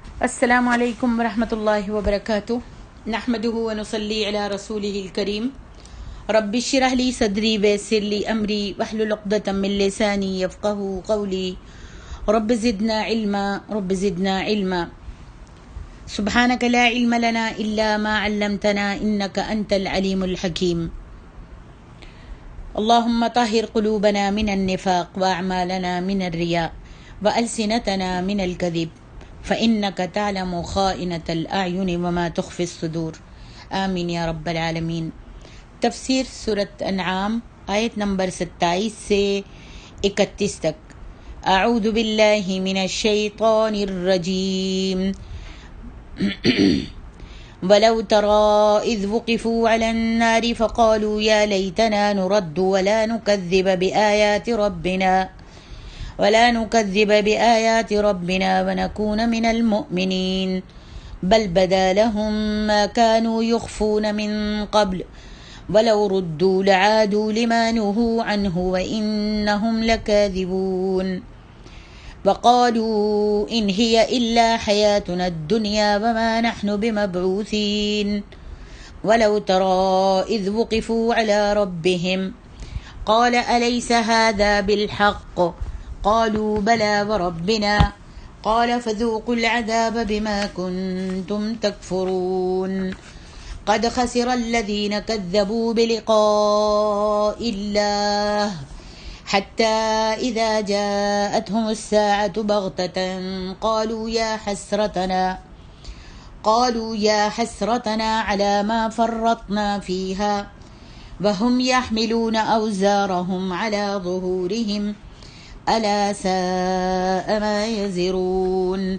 السلام علیکم ورحمۃ اللہ وبرکاتہ نحمدہ ونصلی علی رسولہ الکریم رب اشرح لی صدری ویسر لی امری واحلل عقدۃ من لسانی یفقہوا قولی رب زدنا علما سبحانک لا علم لنا الا ما علمتنا انک انت العلیم الحکیم اللہم طہر قلوبنا من النفاق واعمالنا من الریاء والسنتنا من الکذب فإنك تعلم خائنة الأعين وما تخفي الصدور آمین یا رب العالمین۔ تفسیر سورۃ انعام آیت نمبر 27 سے 31 تک۔ اعوذ باللہ من الشیطان الرجیم ولو ترى إذ وقفوا على النار فقالوا يا ليتنا نرد ولا نكذب بآيات ربنا ونكون من المؤمنين بل بدا لهم ما كانوا يخفون من قبل ولو ردوا لعادوا لما نهوا عنه وإنهم لكاذبون وقالوا إن هي إلا حياتنا الدنيا وما نحن بمبعوثين ولو ترى إذ وقفوا على ربهم قال أليس هذا بالحق قالوا بلى وربنا قال فذوقوا العذاب بما كنتم تكفرون قد خسر الذين كذبوا بلقاء الله حتى إذا جاءتهم الساعة بغتة قالوا يا حسرتنا على ما فرطنا فيها وهم يحملون أوزارهم على ظهورهم ألا ساء ما يزرون۔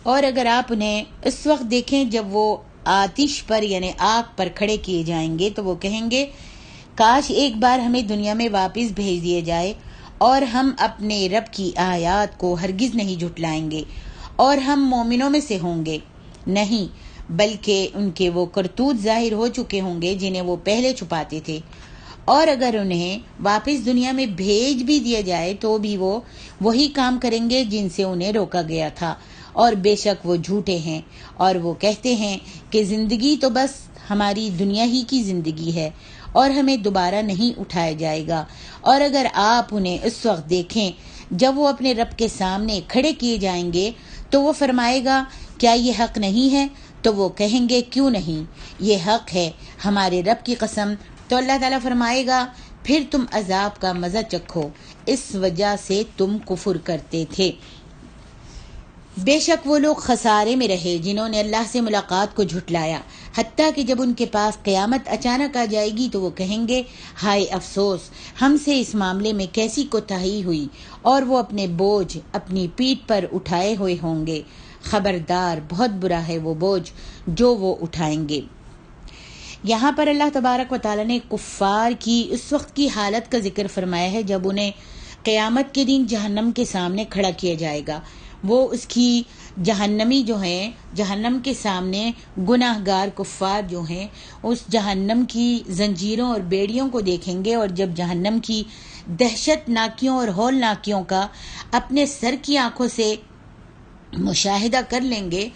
اور اگر آپ انہیں اس وقت دیکھیں جب وہ آتش پر یعنی آگ پر کھڑے کیے جائیں گے تو وہ کہیں گے کاش ایک بار ہمیں دنیا میں واپس بھیج دیے جائے اور ہم اپنے رب کی آیات کو ہرگز نہیں جھٹلائیں گے اور ہم مومنوں میں سے ہوں گے، نہیں بلکہ ان کے وہ کرتوت ظاہر ہو چکے ہوں گے جنہیں وہ پہلے چھپاتے تھے، اور اگر انہیں واپس دنیا میں بھیج بھی دیا جائے تو بھی وہ وہی کام کریں گے جن سے انہیں روکا گیا تھا، اور بے شک وہ جھوٹے ہیں، اور وہ کہتے ہیں کہ زندگی تو بس ہماری دنیا ہی کی زندگی ہے اور ہمیں دوبارہ نہیں اٹھایا جائے گا۔ اور اگر آپ انہیں اس وقت دیکھیں جب وہ اپنے رب کے سامنے کھڑے کیے جائیں گے تو وہ فرمائے گا کیا یہ حق نہیں ہے؟ تو وہ کہیں گے کیوں نہیں، یہ حق ہے ہمارے رب کی قسم۔ تو اللہ تعالیٰ فرمائے گا پھر تم عذاب کا مزہ چکھو، اس وجہ سے تم کفر کرتے تھے۔ بے شک وہ لوگ خسارے میں رہے جنہوں نے اللہ سے ملاقات کو جھٹلایا، حتیٰ کہ جب ان کے پاس قیامت اچانک آ جائے گی تو وہ کہیں گے ہائے افسوس، ہم سے اس معاملے میں کیسی کوتاہی ہوئی، اور وہ اپنے بوجھ اپنی پیٹھ پر اٹھائے ہوئے ہوں گے۔ خبردار بہت برا ہے وہ بوجھ جو وہ اٹھائیں گے۔ یہاں پر اللہ تبارک و تعالیٰ نے کفار کی اس وقت کی حالت کا ذکر فرمایا ہے جب انہیں قیامت کے دن جہنم کے سامنے کھڑا کیا جائے گا۔ وہ اس کی جہنمی جو ہیں جہنم کے سامنے گناہ گار کفار جو ہیں اس جہنم کی زنجیروں اور بیڑیوں کو دیکھیں گے، اور جب جہنم کی دہشت ناکیوں اور ہول ناکیوں کا اپنے سر کی آنکھوں سے مشاہدہ کر لیں گے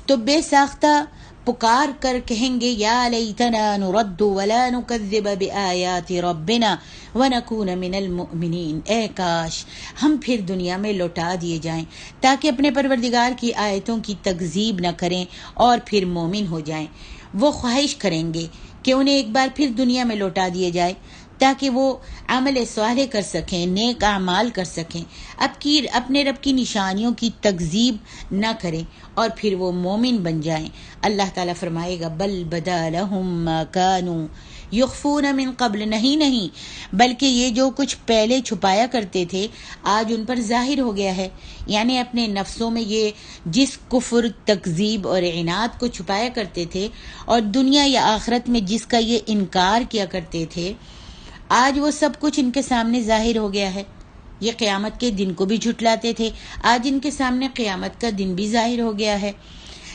تو بے ساختہ پکار کر کہیں گے یا لیتنا نرد ولا نکذب بآیات ربنا ونکون من المؤمنین، اے کاش ہم پھر دنیا میں لوٹا دیے جائیں تاکہ اپنے پروردگار کی آیتوں کی تکذیب نہ کریں اور پھر مومن ہو جائیں۔ وہ خواہش کریں گے کہ انہیں ایک بار پھر دنیا میں لوٹا دیے جائے تاکہ وہ عمل صالح کر سکیں، نیک اعمال کر سکیں، اپنے رب کی نشانیوں کی تکذیب نہ کریں اور پھر وہ مومن بن جائیں۔ اللہ تعالیٰ فرمائے گا بل بدا لہم ما کانوا یخفون من قبل، نہیں بلکہ یہ جو کچھ پہلے چھپایا کرتے تھے آج ان پر ظاہر ہو گیا ہے، یعنی اپنے نفسوں میں یہ جس کفر، تکذیب اور عناد کو چھپایا کرتے تھے اور دنیا یا آخرت میں جس کا یہ انکار کیا کرتے تھے، آج وہ سب کچھ ان کے سامنے ظاہر ہو گیا ہے۔ یہ قیامت کے دن کو بھی جھٹلاتے تھے، آج ان کے سامنے قیامت کا دن بھی ظاہر ہو گیا ہے۔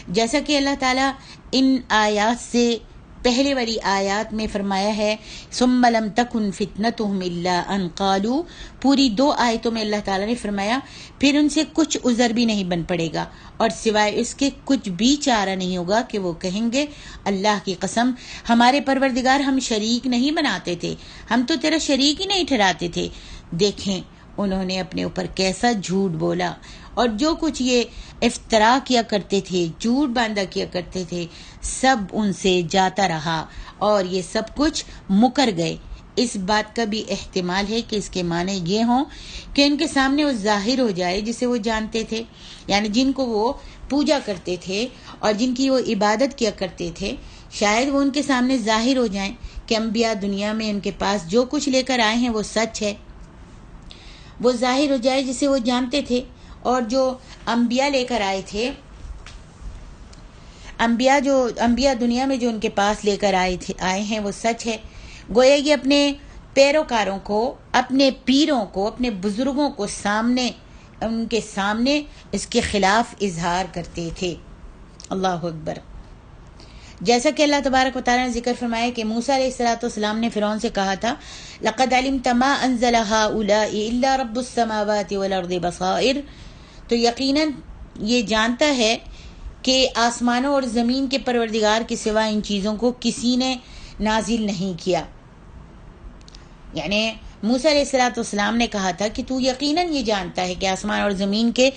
جیسا کہ اللہ تعالیٰ ان آیات سے پہلے والی آیات میں فرمایا ہے ثم لم تکن فتنتهم الا ان قالوا، پوری 2 آیتوں میں اللہ تعالیٰ نے فرمایا پھر ان سے کچھ عذر بھی نہیں بن پڑے گا اور سوائے اس کے کچھ بھی چارہ نہیں ہوگا کہ وہ کہیں گے اللہ کی قسم ہمارے پروردگار ہم شریک نہیں بناتے تھے، ہم تو تیرا شریک ہی نہیں ٹھہراتے تھے۔ دیکھیں انہوں نے اپنے اوپر کیسا جھوٹ بولا، اور جو کچھ یہ افترا کیا کرتے تھے، جھوٹ باندھا کیا کرتے تھے، سب ان سے جاتا رہا اور یہ سب کچھ مکر گئے۔ اس بات کا بھی احتمال ہے کہ اس کے معنی یہ ہوں کہ ان کے سامنے وہ ظاہر ہو جائے جسے وہ جانتے تھے، یعنی جن کو وہ پوجا کرتے تھے اور جن کی وہ عبادت کیا کرتے تھے، شاید وہ ان کے سامنے ظاہر ہو جائیں کہ انبیاء دنیا میں ان کے پاس جو کچھ لے کر آئے ہیں وہ سچ ہے، وہ ظاہر ہو جائے جسے وہ جانتے تھے، اور جو انبیاء لے کر آئے تھے، انبیاء دنیا میں جو ان کے پاس لے کر آئے ہیں وہ سچ ہے۔ گویا یہ اپنے پیروکاروں کو، اپنے پیروں کو، اپنے بزرگوں کو ان کے سامنے اس کے خلاف اظہار کرتے تھے۔ اللہ اکبر۔ جیسا کہ اللہ تبارک و تعالیٰ نے ذکر فرمایا کہ موسیٰ علیہ السلام نے فرعون سے کہا تھا لَقَدْ عَلِمْتَ مَا أَنزَلَ هَؤُلَاءِ إِلَّا رَبُّ السَّمَاوَاتِ وَالْأَرْضِ بَصَائِرَ، تو یقیناً یہ جانتا ہے کہ آسمانوں اور زمین کے پروردگار کے سوا ان چیزوں کو کسی نے نازل نہیں کیا۔ یعنی موسیٰ علیہ السلام نے کہا تھا کہ تو یقیناً یہ جانتا ہے کہ آسمان اور زمین کے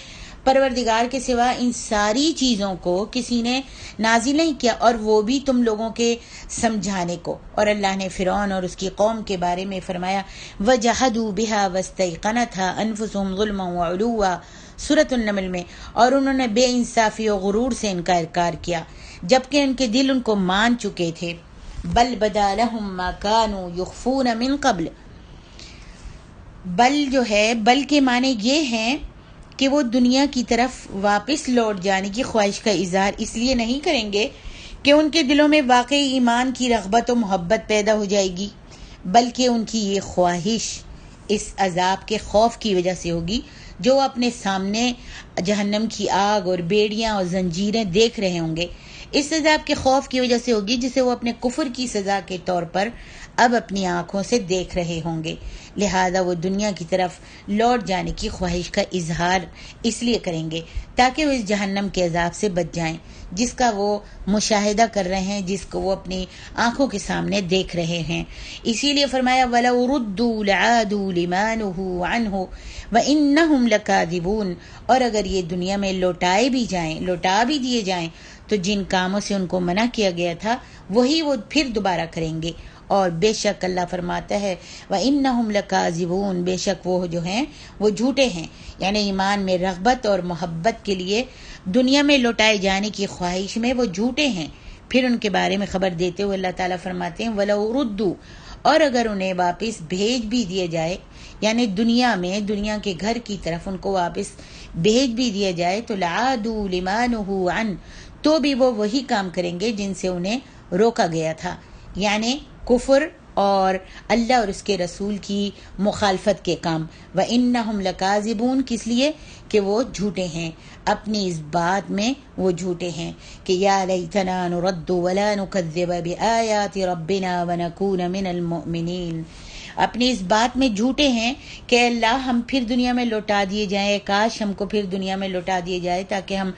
پروردگار کے سوا ان ساری چیزوں کو کسی نے نازل نہیں کیا، اور وہ بھی تم لوگوں کے سمجھانے کو۔ اور اللہ نے فرعون اور اس کی قوم کے بارے میں فرمایا وَجَحَدُوا بِهَا وَاسْتَيْقَنَتْهَا أَنفُسُهُمْ ظُلْمًا وَعُلُوًّا، سورۃ النمل میں، اور انہوں نے بے انصافی و غرور سے ان کا انکار کیا جبکہ ان کے دل ان کو مان چکے تھے۔ بل بدا لهم ما كانوا يخفون من قبل، بل جو ہے بل کے معنی یہ ہیں کہ وہ دنیا کی طرف واپس لوٹ جانے کی خواہش کا اظہار اس لیے نہیں کریں گے کہ ان کے دلوں میں واقعی ایمان کی رغبت و محبت پیدا ہو جائے گی، بلکہ ان کی یہ خواہش اس عذاب کے خوف کی وجہ سے ہوگی جو اپنے سامنے جہنم کی آگ اور بیڑیاں اور زنجیریں دیکھ رہے ہوں گے۔ اس عذاب کے خوف کی وجہ سے ہوگی جسے وہ اپنے کفر کی سزا کے طور پر اب اپنی آنکھوں سے دیکھ رہے ہوں گے، لہذا وہ دنیا کی طرف لوٹ جانے کی خواہش کا اظہار اس لیے کریں گے تاکہ وہ اس جہنم کے عذاب سے بچ جائیں جس کا وہ مشاہدہ کر رہے ہیں، جس کو وہ اپنی آنکھوں کے سامنے دیکھ رہے ہیں۔ اسی لیے فرمایا وَلَوْ رُدُّوا لَعَادُوا لِمَا نُهُوا عَنْهُ وَإِنَّهُمْ لَكَاذِبُونَ، اور اگر یہ دنیا میں لوٹا بھی دیے جائیں تو جن کاموں سے ان کو منع کیا گیا تھا وہی وہ پھر دوبارہ کریں گے، اور بے شک اللہ فرماتا ہے وَإِنَّهُمْ لَكَاذِبُونَ، بے شک وہ جو ہیں وہ جھوٹے ہیں، یعنی ایمان میں رغبت اور محبت کے لیے دنیا میں لوٹائے جانے کی خواہش میں وہ جھوٹے ہیں۔ پھر ان کے بارے میں خبر دیتے ہوئے اللہ تعالیٰ فرماتے ہیں وَلَوْ رُدُّوا، اور اگر انہیں واپس بھیج بھی دیا جائے، یعنی دنیا کے گھر کی طرف ان کو واپس بھیج بھی دیا جائے تو لَعَادُوا لِمَا نُهُوا عَنْهُ، تو بھی وہ وہی کام کریں گے جن سے انہیں روکا گیا تھا، یعنی کفر اور اللہ اور اس کے رسول کی مخالفت کے کام۔ وَإِنَّهُمْ لَكَاذِبُونَ، کس لیے کہ وہ جھوٹے ہیں، اپنی اس بات میں وہ جھوٹے ہیں کہ یا لیتنا نرد ولا نکذب بآیات ربنا ونکون من المؤمنین، اپنی اس بات میں جھوٹے ہیں کہ اللہ ہم پھر دنیا میں لوٹا دیے جائیں، کاش ہم کو پھر دنیا میں لوٹا دیے جائے تاکہ ہم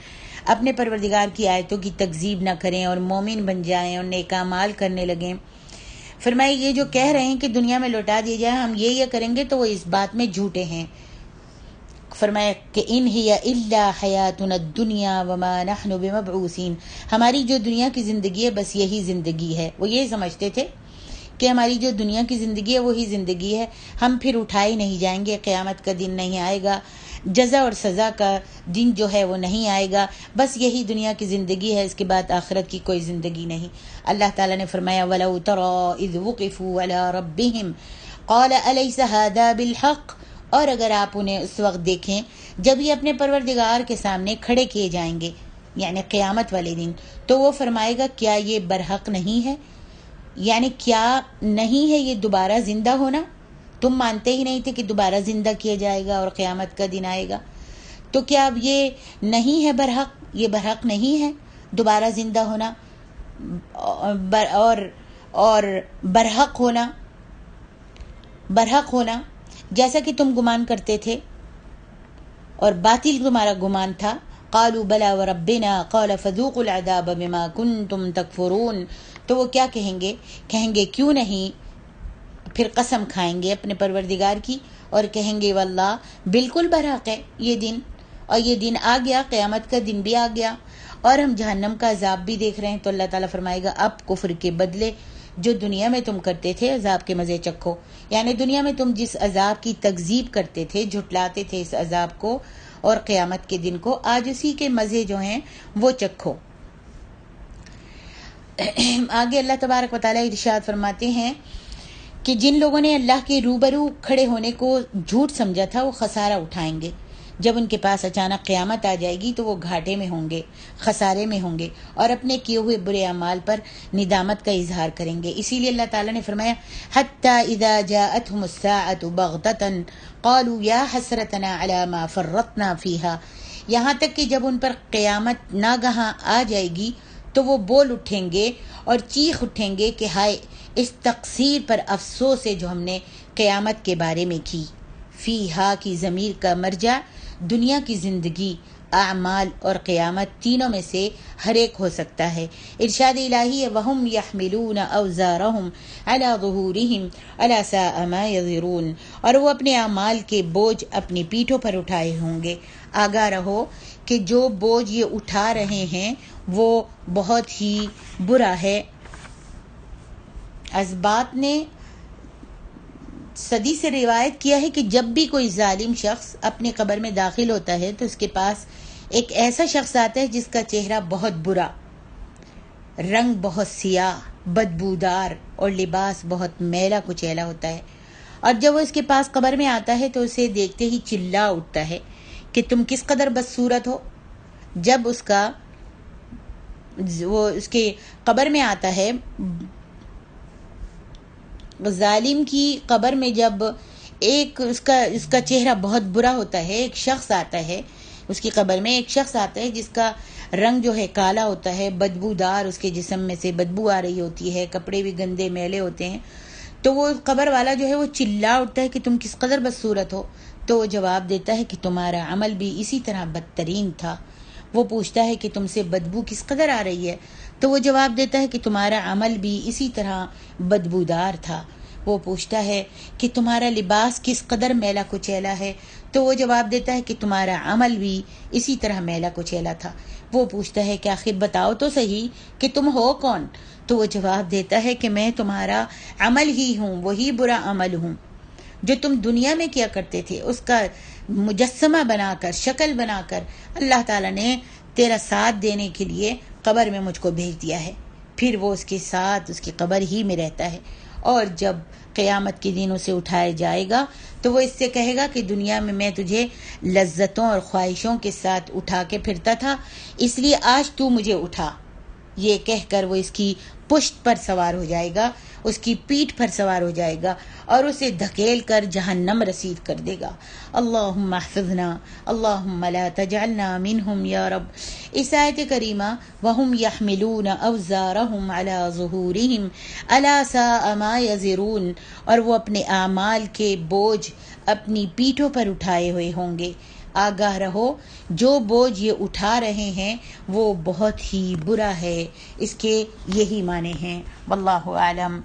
اپنے پروردگار کی آیتوں کی تکذیب نہ کریں اور مومن بن جائیں اور نیک اعمال کرنے لگیں۔ فرمائے یہ جو کہہ رہے ہیں کہ دنیا میں لوٹا دیے جائے، ہم یہ کریں گے، تو وہ اس بات میں جھوٹے ہیں۔ فرمایا کہ ان ہی الا حیاتنا الدنیا وما نحن بمبعوثین، ہماری جو دنیا کی زندگی ہے بس یہی زندگی ہے۔ وہ یہ سمجھتے تھے کہ ہماری جو دنیا کی زندگی ہے وہی زندگی ہے، ہم پھر اٹھائے نہیں جائیں گے، قیامت کا دن نہیں آئے گا، جزا اور سزا کا دن جو ہے وہ نہیں آئے گا، بس یہی دنیا کی زندگی ہے، اس کے بعد آخرت کی کوئی زندگی نہیں۔ اللہ تعالیٰ نے فرمایا وَلَوْ تَرَىٰ إِذْ وُقِفُوا عَلَىٰ رَبِّهِمْ قَالَ أَلَيْسَ هَٰذَا بِالْحَقِّ، اور اگر آپ انہیں اس وقت دیکھیں جب یہ اپنے پروردگار کے سامنے کھڑے کیے جائیں گے، یعنی قیامت والے دن، تو وہ فرمائے گا کیا یہ برحق نہیں ہے، یعنی کیا نہیں ہے یہ دوبارہ زندہ ہونا، تم مانتے ہی نہیں تھے کہ دوبارہ زندہ کیا جائے گا اور قیامت کا دن آئے گا، تو کیا اب یہ نہیں ہے برحق، یہ برحق نہیں ہے دوبارہ زندہ ہونا؟ اور برحق ہونا جیسا کہ تم گمان کرتے تھے اور باطل تمہارا گمان تھا. قالوا بلا وربنا قال فذوقوا العذاب بما كنتم تکفرون. تو وہ کیا کہیں گے کیوں نہیں پھر قسم کھائیں گے اپنے پروردگار کی اور کہیں گے واللہ بالکل برحق ہے یہ دن، اور یہ دن آ گیا، قیامت کا دن بھی آ گیا اور ہم جہنم کا عذاب بھی دیکھ رہے ہیں. تو اللہ تعالیٰ فرمائے گا اب کفر کے بدلے جو دنیا میں تم کرتے تھے عذاب کے مزے چکھو. یعنی دنیا میں تم جس عذاب کی تکذیب کرتے تھے، جھٹلاتے تھے اس عذاب کو اور قیامت کے دن کو، آج اسی کے مزے جو ہیں وہ چکھو. آگے اللہ تبارک و تعالیٰ ارشاد فرماتے ہیں کہ جن لوگوں نے اللہ کے روبرو کھڑے ہونے کو جھوٹ سمجھا تھا وہ خسارہ اٹھائیں گے. جب ان کے پاس اچانک قیامت آ جائے گی تو وہ گھاٹے میں ہوں گے، خسارے میں ہوں گے اور اپنے کیے ہوئے برے اعمال پر ندامت کا اظہار کریں گے. اسی لیے اللہ تعالیٰ نے فرمایا حتی اذا جاءتهم الساعة بغتة قالوا یا حسرتنا علی ما فرطنا فیہا. یہاں تک کہ جب ان پر قیامت ناگہاں آ جائے گی تو وہ بول اٹھیں گے اور چیخ اٹھیں گے کہ ہائے اس تقصیر پر افسوس ہے جو ہم نے قیامت کے بارے میں کی. فیہا کی ضمیر کا مرجع دنیا کی زندگی، اعمال اور قیامت تینوں میں سے ہر ایک ہو سکتا ہے. ارشاد الہی ہے وَهُمْ يَحْمِلُونَ أَوْزَارَهُمْ عَلَى ظُهُورِهِمْ أَلَا سَاءَ مَا يَزِرُونَ. اور وہ اپنے اعمال کے بوجھ اپنی پیٹھوں پر اٹھائے ہوں گے. آگاہ رہو کہ جو بوجھ یہ اٹھا رہے ہیں وہ بہت ہی برا ہے. اسبات نے صدی سے روایت کیا ہے کہ جب بھی کوئی ظالم شخص اپنی قبر میں داخل ہوتا ہے تو اس کے پاس ایک ایسا شخص آتا ہے جس کا چہرہ بہت برا، رنگ بہت سیاہ، بدبودار اور لباس بہت میلا کچیلا ہوتا ہے. اور جب وہ اس کے پاس قبر میں آتا ہے تو اسے دیکھتے ہی چلا اٹھتا ہے کہ تم کس قدر بدصورت ہو. جب وہ اس کے قبر میں آتا ہے، ظالم کی قبر میں جب ایک اس کا چہرہ بہت برا ہوتا ہے، ایک شخص آتا ہے اس کی قبر میں، ایک شخص آتا ہے جس کا رنگ جو ہے کالا ہوتا ہے، بدبودار، اس کے جسم میں سے بدبو آ رہی ہوتی ہے، کپڑے بھی گندے میلے ہوتے ہیں. تو وہ قبر والا جو ہے وہ چلا اٹھتا ہے کہ تم کس قدر بدصورت ہو. تو وہ جواب دیتا ہے کہ تمہارا عمل بھی اسی طرح بدترین تھا. وہ پوچھتا ہے کہ تم سے بدبو کس قدر آ رہی ہے. تو وہ جواب دیتا ہے کہ تمہارا عمل بھی اسی طرح بدبودار تھا. وہ پوچھتا ہے کہ تمہارا لباس کس قدر میلا کچیلا ہے. تو وہ جواب دیتا ہے کہ تمہارا عمل بھی اسی طرح میلا کچیلا تھا. وہ پوچھتا ہے کہ آخر بتاؤ تو صحیح کہ تم ہو کون. تو وہ جواب دیتا ہے کہ میں تمہارا عمل ہی ہوں، وہی برا عمل ہوں جو تم دنیا میں کیا کرتے تھے. اس کا مجسمہ بنا کر، شکل بنا کر اللہ تعالیٰ نے تیرا ساتھ دینے کے لیے قبر میں مجھ کو بھیج دیا ہے. پھر وہ اس کے ساتھ اس کی قبر ہی میں رہتا ہے. اور جب قیامت کے دن اسے اٹھایا جائے گا تو وہ اس سے کہے گا کہ دنیا میں تجھے لذتوں اور خواہشوں کے ساتھ اٹھا کے پھرتا تھا، اس لیے آج تو مجھے اٹھا. یہ کہہ کر وہ اس کی پشت پر سوار ہو جائے گا، اس کی پیٹھ پر سوار ہو جائے گا اور اسے دھکیل کر جہنم رسید کر دے گا. اللہم احفظنا اللہم لا تجعلنا منہم یا رب. اس آیت کریمہ وَهُمْ يَحْمِلُونَ أَوْزَارَهُمْ عَلَى ظُهُورِهِمْ أَلَا سَاءَ مَا يَزِرُونَ. اور وہ اپنے اعمال کے بوجھ اپنی پیٹھوں پر اٹھائے ہوئے ہوں گے. آگاہ رہو جو بوجھ یہ اٹھا رہے ہیں وہ بہت ہی برا ہے. اس کے یہی معنی ہیں. واللہ اعلم.